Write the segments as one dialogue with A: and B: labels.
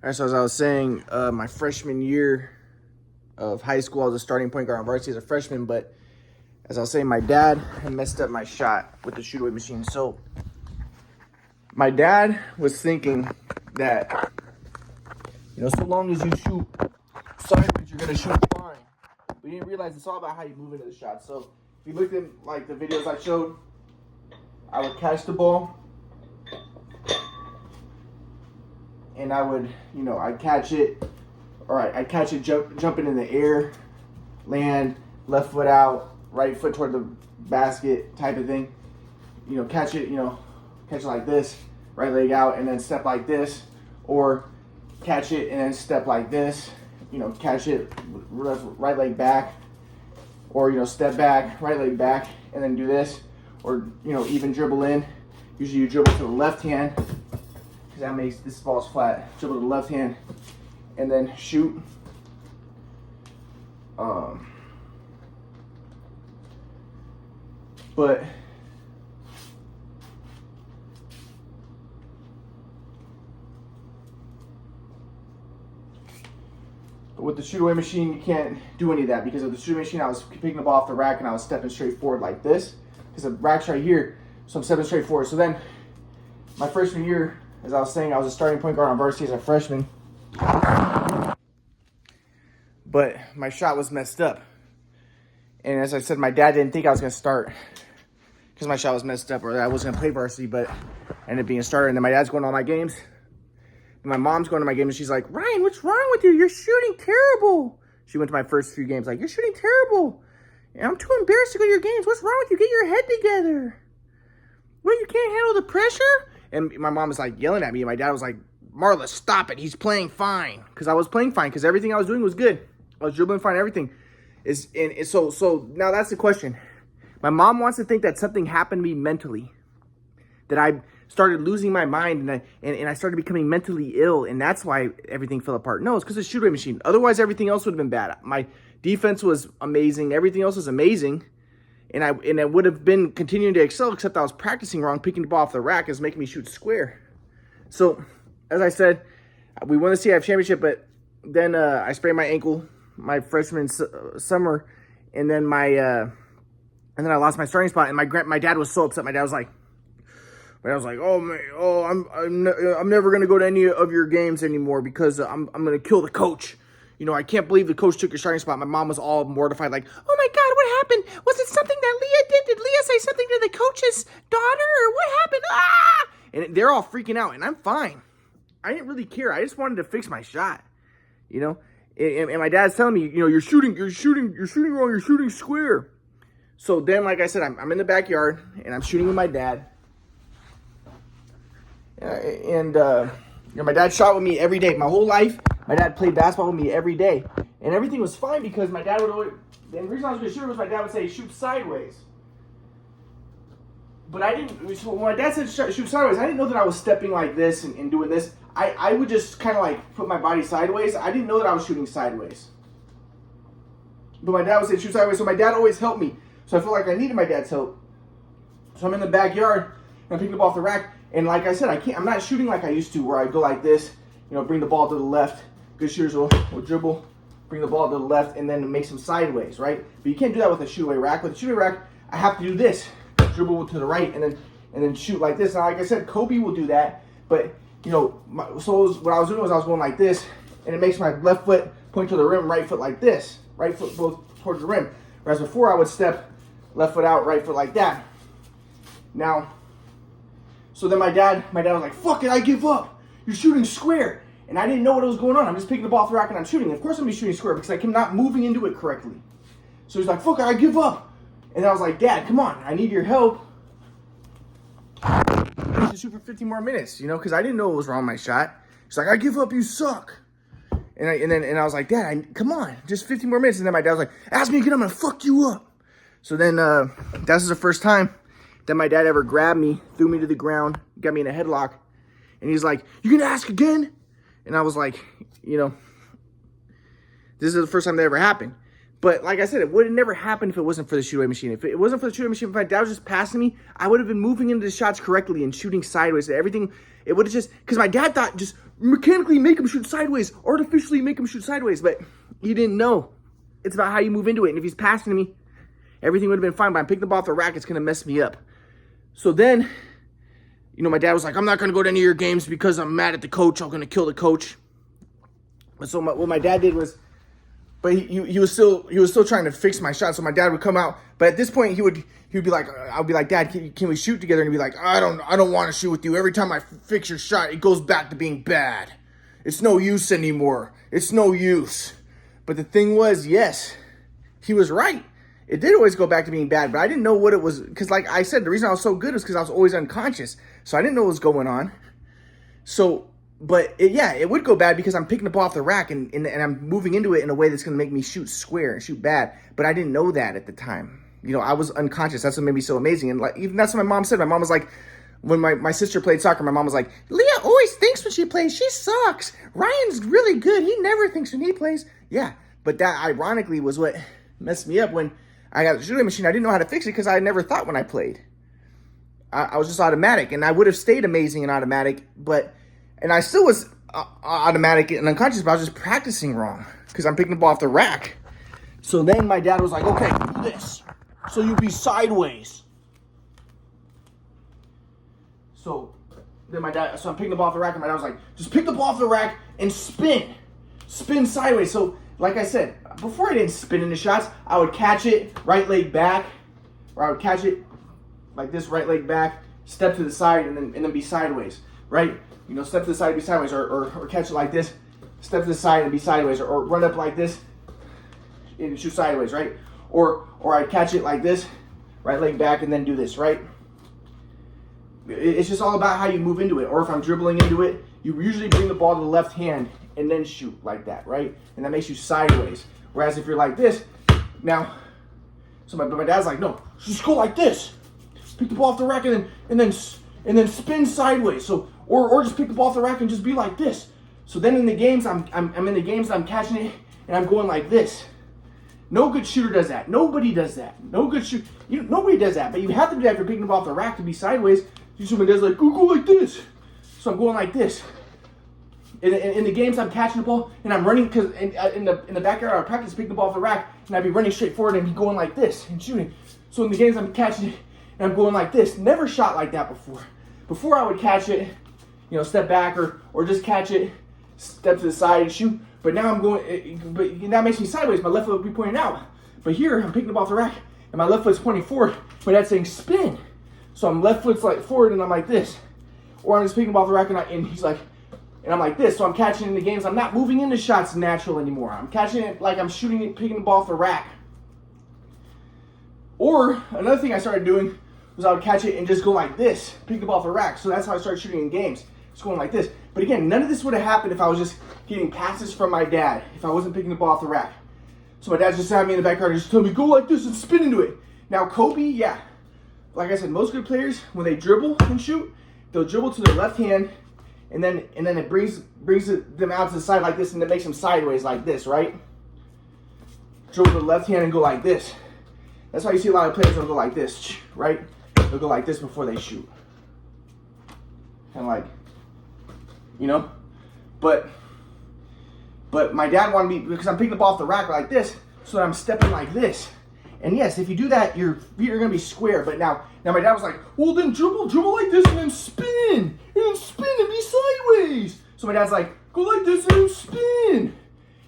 A: All right, so as I was saying, my freshman year of high school, I was a starting point guard on varsity as a freshman, but as I was saying, my dad had messed up my shot with the shoot-away machine. So my dad was thinking that, so long as you shoot sideways, you're going to shoot fine. But he didn't realize it's all about how you move into the shot. So if you looked at like the videos I showed, I would catch the ball, and I would, I'd catch it. All right, I'd catch it jumping in the air, land, left foot out, right foot toward the basket type of thing. Catch it like this, right leg out, and then step like this. Or catch it and then step like this. Catch it, right leg back. Or, step back, right leg back, and then do this. Or, even dribble in. Usually you dribble to the left hand, because that makes this ball's flat. Dribble to the left hand, and then shoot. But with the shoot-away machine, you can't do any of that, because with the shoot-away machine, I was picking the ball off the rack and I was stepping straight forward like this, because the rack's right here, so I'm stepping straight forward. So then, my freshman year, as I was saying, I was a starting point guard on varsity as a freshman, but my shot was messed up. And as I said, my dad didn't think I was going to start because my shot was messed up, or that I wasn't going to play varsity, but I ended up being a starter. And then my dad's going to all my games. And my mom's going to my games, and she's like, "Ryan, what's wrong with you? You're shooting terrible." She went to my first few games like, "You're shooting terrible. And I'm too embarrassed to go to your games. What's wrong with you? Get your head together. What, you can't handle the pressure?" And my mom was like yelling at me. And my dad was like, "Marla, stop it. He's playing fine." Because I was playing fine, because everything I was doing was good. I was dribbling fine, everything. So now that's the question. My mom wants to think that something happened to me mentally, that I started losing my mind and I started becoming mentally ill, and that's why everything fell apart. No, it's because of the shoot-away machine. Otherwise, everything else would have been bad. My defense was amazing. Everything else was amazing, and I would have been continuing to excel, except I was practicing wrong. Picking the ball off the rack is making me shoot square. So, as I said, we won the CIF championship, but then I sprained my ankle my freshman summer, and then I lost my starting spot, and my dad was so upset. My dad was like, "Oh man, I'm never gonna go to any of your games anymore because I'm gonna kill the coach. I can't believe the coach took your starting spot." My mom was all mortified, like, "Oh my God, what happened? Was it something that Leah did? Did Leah say something to the coach's daughter, or what happened?" Ah! And they're all freaking out, and I'm fine. I didn't really care. I just wanted to fix my shot, And my dad's telling me, "You're shooting wrong. You're shooting square." So then, like I said, I'm in the backyard and I'm shooting with my dad. And my dad shot with me every day. My whole life, my dad played basketball with me every day, and everything was fine because my dad would always. And the reason I was good shooter was my dad would say, "Shoot sideways." But I didn't. So when my dad said shoot sideways, I didn't know that I was stepping like this and doing this. I would just kind of like put my body sideways. I didn't know that I was shooting sideways. But my dad would say shoot sideways, so my dad always helped me. So I felt like I needed my dad's help. So I'm in the backyard, and I'm picking the ball off the rack. And like I said, I'm not shooting like I used to, where I go like this, bring the ball to the left. Good shooters will dribble, bring the ball to the left, and then make some sideways, right? But you can't do that with a shoot-away rack. With a shoot-away rack, I have to do this. Dribble to the right, and then shoot like this. Now, like I said, Kobe will do that, but what I was doing was I was going like this, and it makes my left foot point to the rim, right foot like this, right foot both towards the rim. Whereas before I would step left foot out, right foot like that. Now, so then my dad was like, "Fuck it, I give up. You're shooting square." And I didn't know what was going on. I'm just picking the ball off the rack and I'm shooting. Of course I'm shooting square because I'm not moving into it correctly. So he's like, "Fuck it, I give up." And I was like, "Dad, come on, I need your help. I need to shoot for 15 more minutes, because I didn't know what was wrong with my shot." He's like, "I give up, you suck." And I was like, "Dad, come on, just 15 more minutes." And then my dad was like, "Ask me again, I'm gonna fuck you up." So then that was the first time that my dad ever grabbed me, threw me to the ground, got me in a headlock. And he's like, "You gonna ask again?" And I was like, this is the first time that ever happened. But like I said, it would have never happened if it wasn't for the shoot away machine. If it wasn't for the shoot away machine, if my dad was just passing me, I would have been moving into the shots correctly and shooting sideways. Everything, it would have just, because my dad thought just mechanically make him shoot sideways, artificially make him shoot sideways. But he didn't know. It's about how you move into it. And if he's passing me, everything would have been fine. But I'm picking the ball off the rack, it's going to mess me up. So then, my dad was like, I'm not going to go to any of your games because I'm mad at the coach. I'm going to kill the coach. And so what my dad did was, but he was still trying to fix my shot. So my dad would come out, but at this point he would be like, I'll be like, Dad, can we shoot together? And he'd be like, I don't want to shoot with you. Every time I fix your shot, it goes back to being bad. It's no use anymore. It's no use. But the thing was, yes, he was right. It did always go back to being bad, but I didn't know what it was. Because like I said, the reason I was so good was because I was always unconscious. So I didn't know what was going on. So, but it would go bad because I'm picking the ball off the rack and I'm moving into it in a way that's going to make me shoot square and shoot bad. But I didn't know that at the time. I was unconscious. That's what made me so amazing. And like, even that's what my mom said. My mom was like, when my sister played soccer, my mom was like, Leah always thinks when she plays. She sucks. Ryan's really good. He never thinks when he plays. Yeah, but that ironically was what messed me up when I got the shooting machine. I didn't know how to fix it because I never thought when I played. I was just automatic, and I would have stayed amazing and automatic, and I still was automatic and unconscious, but I was just practicing wrong because I'm picking the ball off the rack. So then my dad was like, okay, do this. So you'll be sideways. So then I'm picking the ball off the rack, and my dad was like, just pick the ball off the rack and spin. Spin sideways. So like I said, before I didn't spin into shots, I would catch it, right leg back, or I would catch it like this, right leg back, step to the side, and then be sideways, right? Step to the side and be sideways, or catch it like this, step to the side and be sideways, or run up like this and shoot sideways, right? Or I'd catch it like this, right leg back, and then do this, right? It's just all about how you move into it. Or if I'm dribbling into it, you usually bring the ball to the left hand and then shoot like that, right? And that makes you sideways. Whereas if you're like this, now, my dad's like, no, just go like this. Pick the ball off the rack and then spin sideways. So or just pick the ball off the rack and just be like this. So then in the games, I'm in the games, I'm catching it and I'm going like this. No good shooter does that. Nobody does that. Nobody does that. But you have to do that if you're picking the ball off the rack to be sideways. Somebody does like, go like this. So I'm going like this. In the games, I'm catching the ball and I'm running because in the backyard, I practice picking the ball off the rack and I'd be running straight forward and be going like this and shooting. So in the games, I'm catching it and I'm going like this. Never shot like that before. Before I would catch it, step back or just catch it, step to the side and shoot. But now I'm going, but that makes me sideways. My left foot would be pointing out. But here, I'm picking the ball off the rack and my left foot's pointing forward. My dad's saying spin. So I'm left foot's like forward and I'm like this. Or I'm just picking the ball off the rack and he's like, and I'm like this. So I'm catching in the games. I'm not moving into shots natural anymore. I'm catching it like I'm shooting it, picking the ball off the rack. Or another thing I started doing was I would catch it and just go like this, pick the ball off the rack. So that's how I started shooting in games. Just going like this. But again, none of this would have happened if I was just getting passes from my dad, if I wasn't picking the ball off the rack. So my dad just had me in the backyard and just told me, go like this and spin into it. Now Kobe, yeah. Like I said, most good players, when they dribble and shoot, they'll dribble to their left hand, and then it brings them out to the side like this, and it makes them sideways like this, right? Dribble to the left hand and go like this. That's why you see a lot of players don't go like this, right? They'll go like this before they shoot. Kind of like, But my dad wanted me, because I'm picking the ball off the rack like this, so I'm stepping like this. And yes, if you do that, your feet are going to be square. But now my dad was like, well, then dribble like this and then spin. And then spin and be sideways. So my dad's like, go like this and then spin.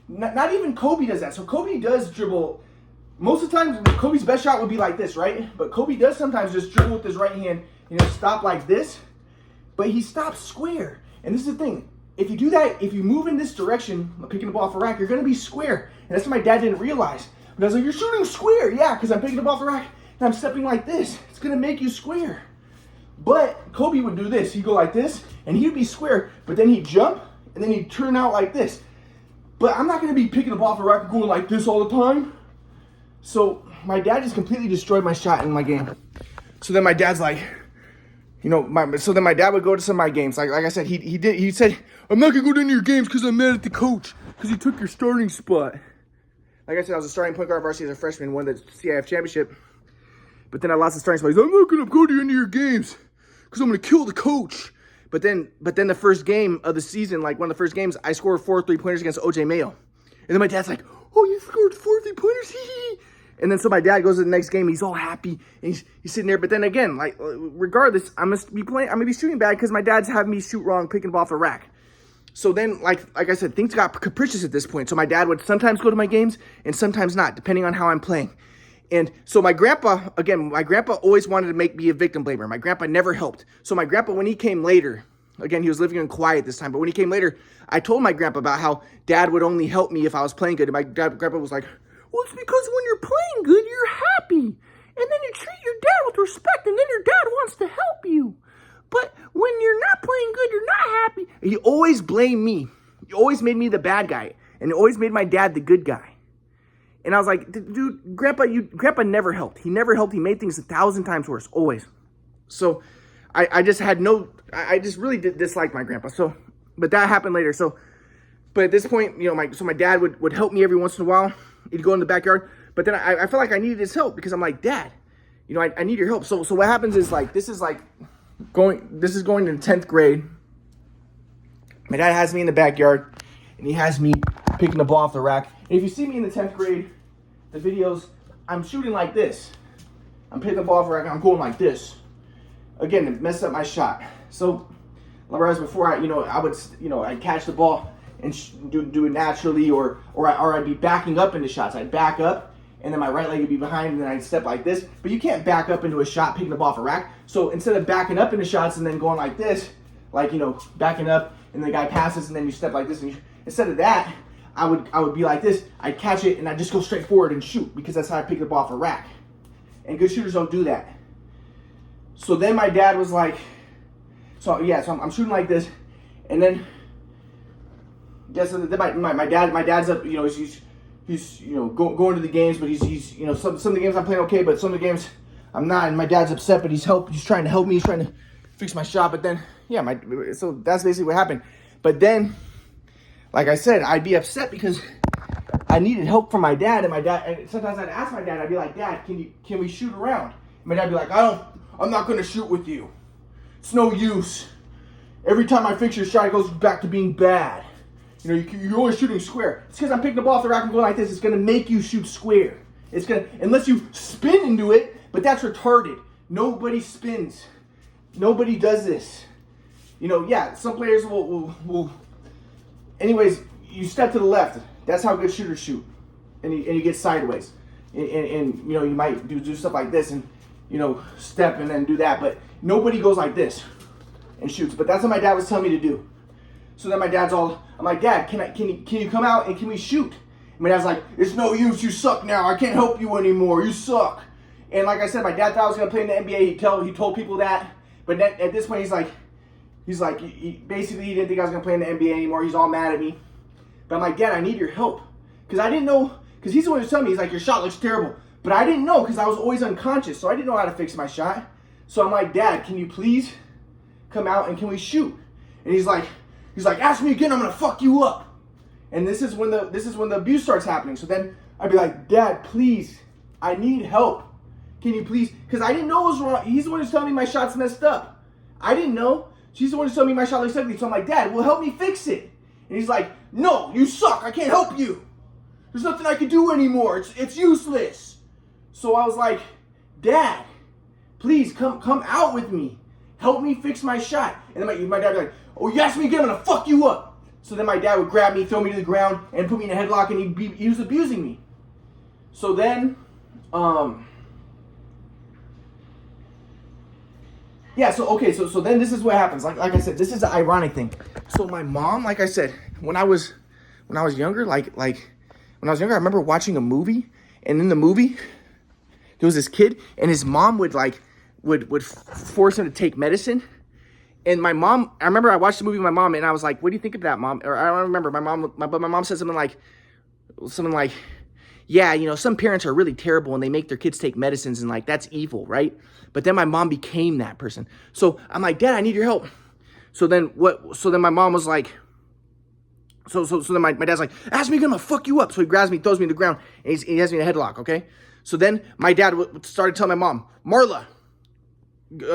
A: Not even Kobe does that. So Kobe does dribble. Most of the time, Kobe's best shot would be like this, right? But Kobe does sometimes just dribble with his right hand and he'll stop like this. But he stops square. And this is the thing. If you do that, if you move in this direction, picking the ball off the rack, you're going to be square. And that's what my dad didn't realize. But I was like, you're shooting square. Yeah, because I'm picking the ball off the rack and I'm stepping like this. It's going to make you square. But Kobe would do this. He'd go like this and he'd be square. But then he'd jump and then he'd turn out like this. But I'm not going to be picking the ball off the rack and going like this all the time. So my dad just completely destroyed my shot in my game. So then my dad's like, so then my dad would go to some of my games. Like I said, he said, I'm not going to go to any of your games because I'm mad at the coach because he took your starting spot. like I said, I was a starting point guard varsity as a freshman, won the CIF championship. But then I lost the starting spot. He's like, I'm not gonna go to any of your games because I'm gonna kill the coach. But then the first game of the season, like one of the first games, I scored 4 3-pointers against OJ Mayo. And then my dad's like, oh, you scored 4 3-pointers? And then so my dad goes to the next game. He's all happy. And he's sitting there. But then again, like regardless, I'm gonna be shooting bad because my dad's having me shoot wrong, picking the ball off the rack. So then, like I said, things got capricious at this point. So my dad would sometimes go to my games and sometimes not, depending on how I'm playing. And so my grandpa always wanted to make me a victim blamer. My grandpa never helped. So my grandpa, when he came later, again, he was living in Kauai at this time, but when he came later, I told my grandpa about how dad would only help me if I was playing good. And my grandpa was like, well, it's because when you're playing good, you're happy. And then you treat your dad with respect, and then your dad wants to help you. But when you're not playing good, you're not happy. And he always blamed me. He always made me the bad guy. And he always made my dad the good guy. And I was like, dude, Grandpa never helped. He never helped. He made things 1,000 times worse, always. So I just really disliked my grandpa. So, but that happened later. So, but at this point, you know, my dad would help me every once in a while. He'd go in the backyard. But then I felt like I needed his help because I'm like, Dad, you know, I need your help. So what happens is like, this is going into 10th grade. My dad has me in the backyard and he has me picking the ball off the rack. And if you see me in the 10th grade, the videos, I'm shooting like this. I'm picking the ball off the rack and I'm going like this. Again, it messed up my shot. So, whereas before, I'd catch the ball and do it naturally, or I'd be backing up into shots. I'd back up, and then my right leg would be behind, and then I'd step like this. But you can't back up into a shot picking the ball off a rack. So instead of backing up into shots and then going like this, like, you know, backing up, and the guy passes, and then you step like this, and instead of that, I would be like this. I'd catch it, and I'd just go straight forward and shoot, because that's how I pick the ball off a rack. And good shooters don't do that. So then my dad was like, so I'm shooting like this, and then, then my dad's up, you know, he's you know, going to the games, but he's you know, some of the games I'm playing okay, but some of the games I'm not, and my dad's upset, but he's trying to help me, he's trying to fix my shot, but then, so that's basically what happened. But then, like I said, I'd be upset because I needed help from my dad, and sometimes I'd ask my dad, I'd be like, Dad, can we shoot around? And my dad'd be like, I'm not going to shoot with you. It's no use. Every time I fix your shot, it goes back to being bad. You know, you're always shooting square. It's because I'm picking the ball off the rack and going like this. It's going to make you shoot square. It's going to, unless you spin into it, but that's retarded. Nobody spins. Nobody does this. You know, yeah, some players will anyways, you step to the left. That's how good shooters shoot. And you get sideways. And you know, you might do stuff like this and, you know, step and then do that. But nobody goes like this and shoots. But that's what my dad was telling me to do. So then my dad's all, I'm like, Dad, can you come out and can we shoot? And my dad's like, it's no use, you suck now. I can't help you anymore. You suck. And like I said, my dad thought I was going to play in the NBA. He told people that. But then, at this point, he basically didn't think I was going to play in the NBA anymore. He's all mad at me. But I'm like, Dad, I need your help. Because I didn't know, because he's the one who's telling me, he's like, your shot looks terrible. But I didn't know because I was always unconscious. So I didn't know how to fix my shot. So I'm like, Dad, can you please come out and can we shoot? And he's like, ask me again, I'm going to fuck you up. And this is when the abuse starts happening. So then I'd be like, Dad, please, I need help. Can you please? Because I didn't know what was wrong. He's the one who's telling me my shot's messed up. I didn't know. She's the one who's telling me my shot looks ugly. So I'm like, Dad, well, help me fix it. And he's like, no, you suck. I can't help you. There's nothing I can do anymore. It's useless. So I was like, Dad, please come out with me. Help me fix my shot. And then my dad would be like, oh, you asked me again, I'm going to fuck you up. So then my dad would grab me, throw me to the ground, and put me in a headlock, and he was abusing me. So then, so then this is what happens. Like I said, this is the ironic thing. So my mom, like I said, when I was younger, I remember watching a movie, and in the movie, there was this kid, and his mom would force him to take medicine. And my mom, I remember I watched the movie with my mom, and I was like, what do you think of that, Mom? Or I don't remember. My mom said something like, yeah, you know, some parents are really terrible and they make their kids take medicines, and like, that's evil, right? But then my mom became that person. So I'm like, Dad, I need your help. So then my mom was like, So then my dad's like, ask me again, I'm gonna fuck you up. So he grabs me, throws me to the ground, and he has me in a headlock, okay? So then my dad started telling my mom, Marla,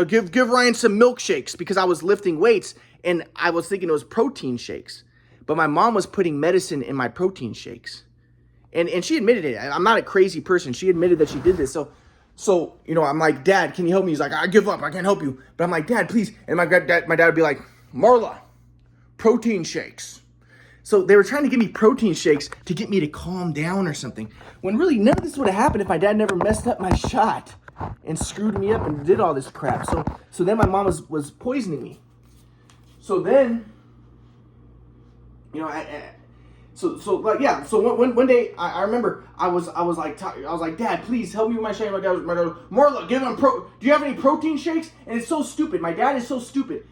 A: give Ryan some milkshakes, because I was lifting weights and I was thinking it was protein shakes. But my mom was putting medicine in my protein shakes. And she admitted it. I'm not a crazy person. She admitted that she did this. So I'm like, Dad, can you help me? He's like, I give up. I can't help you. But I'm like, Dad, please. And my dad would be like, Marla, protein shakes. So they were trying to give me protein shakes to get me to calm down or something. When really none of this would have happened if my dad never messed up my shot and screwed me up and did all this crap. So then my mom was poisoning me. So then, So one day I remember I was like, Dad, please help me with my shake. My dad was, Marla, give him do you have any protein shakes? And it's so stupid. My dad is so stupid.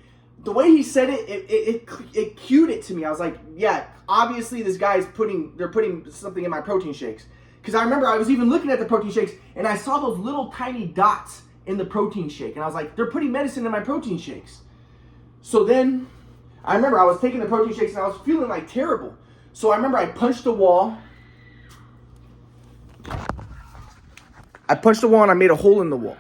A: The way he said it cued it to me. I was like, yeah, obviously this guy's they're putting something in my protein shakes. Because I remember I was even looking at the protein shakes and I saw those little tiny dots in the protein shake. And I was like, they're putting medicine in my protein shakes. So then I remember I was taking the protein shakes and I was feeling like terrible. So I remember I punched the wall. I punched the wall and I made a hole in the wall.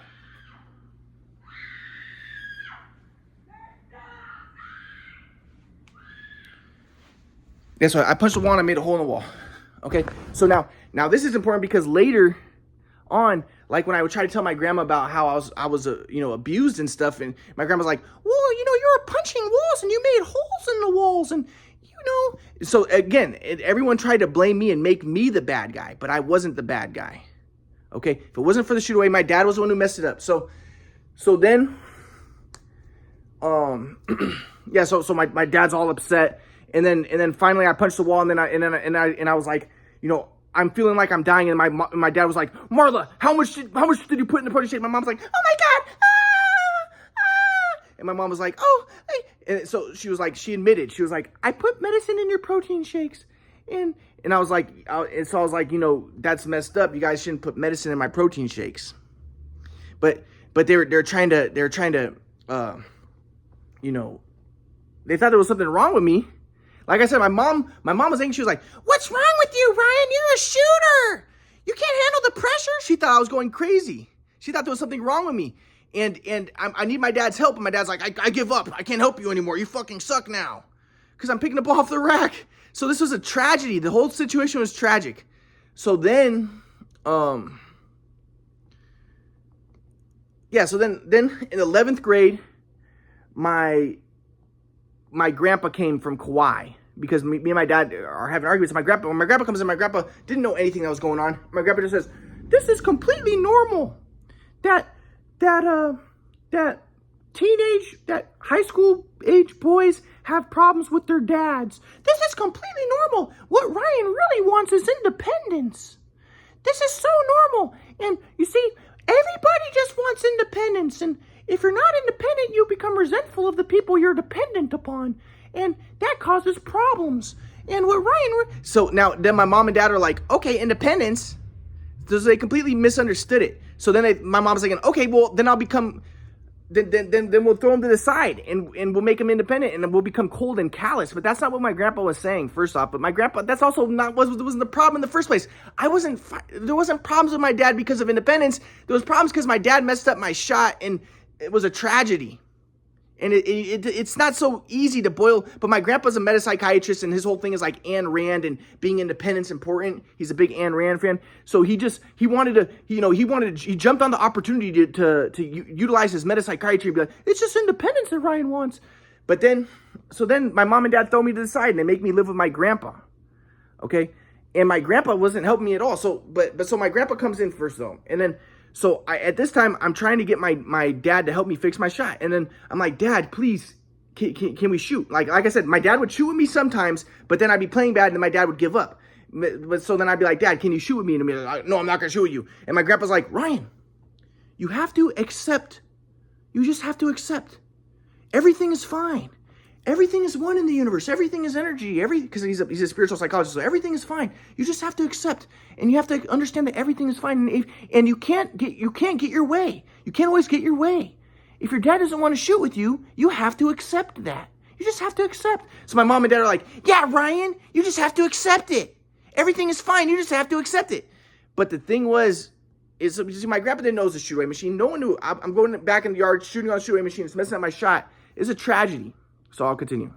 A: That's right. I punched the wall and I made a hole in the wall. Okay. So now this is important because later on, like when I would try to tell my grandma about how I was abused and stuff, and my grandma's like, well, you were punching walls and you made holes in the walls and So again, everyone tried to blame me and make me the bad guy, but I wasn't the bad guy. Okay. If it wasn't for the shoot away, my dad was the one who messed it up. So then, yeah. So my dad's all upset. And then finally I punched the wall and I was like, I'm feeling like I'm dying. And my dad was like, Marla, how much did you put in the protein shake? My mom's like, oh my God. And my mom was like, oh, and so she was like, she admitted, she was like, I put medicine in your protein shakes. And I was like, that's messed up. You guys shouldn't put medicine in my protein shakes. But they're trying to, they thought there was something wrong with me. Like I said, my mom was angry. She was like, what's wrong with you, Ryan? You're a shooter. You can't handle the pressure. She thought I was going crazy. She thought there was something wrong with me. And I need my dad's help. And my dad's like, I give up. I can't help you anymore. You fucking suck now. Because I'm picking the ball off the rack. So this was a tragedy. The whole situation was tragic. So then, so then in 11th grade, my grandpa came from Kauai. Because me and my dad are having arguments. When my grandpa comes in, my grandpa didn't know anything that was going on. My grandpa just says, this is completely normal. That high school age boys have problems with their dads. This is completely normal. What Ryan really wants is independence. This is so normal. And you see, everybody just wants independence. And if you're not independent, you become resentful of the people you're dependent upon. And that causes problems. And what Ryan... So now, then my mom and dad are like, okay, independence. So they completely misunderstood it. So then my mom's thinking, okay, well, then I'll become... Then we'll throw him to the side and we'll make him independent and then we'll become cold and callous. But that's not what my grandpa was saying, first off. But my grandpa, that's also wasn't the problem in the first place. There wasn't problems with my dad because of independence. There was problems because my dad messed up my shot and it was a tragedy. And it's not so easy to boil, but my grandpa's a metapsychiatrist and his whole thing is like Ayn Rand and being independent's important. He's a big Ayn Rand fan. So he jumped on the opportunity to utilize his metapsychiatry and be like, it's just independence that Ryan wants. But then my mom and dad throw me to the side and they make me live with my grandpa. Okay. And my grandpa wasn't helping me at all. So my grandpa comes in first though. And then, so at this time, I'm trying to get my dad to help me fix my shot. And then I'm like, Dad, please, can we shoot? Like I said, my dad would shoot with me sometimes, but then I'd be playing bad and then my dad would give up. But so then I'd be like, Dad, can you shoot with me? And I'd be like, no, I'm not going to shoot with you. And my grandpa's like, Ryan, you have to accept. You just have to accept. Everything is fine. Everything is one in the universe. Everything is energy. Because he's a spiritual psychologist, so everything is fine. You just have to accept, and you have to understand that everything is fine. And you can't get your way. You can't always get your way. If your dad doesn't want to shoot with you, you have to accept that. You just have to accept. So my mom and dad are like, yeah, Ryan, you just have to accept it. Everything is fine. You just have to accept it. But the thing was, is my grandpa didn't know it was a shoot away machine. No one knew. I'm going back in the yard, shooting on a shoot away machine. It's messing up my shot. It's a tragedy. So I'll continue.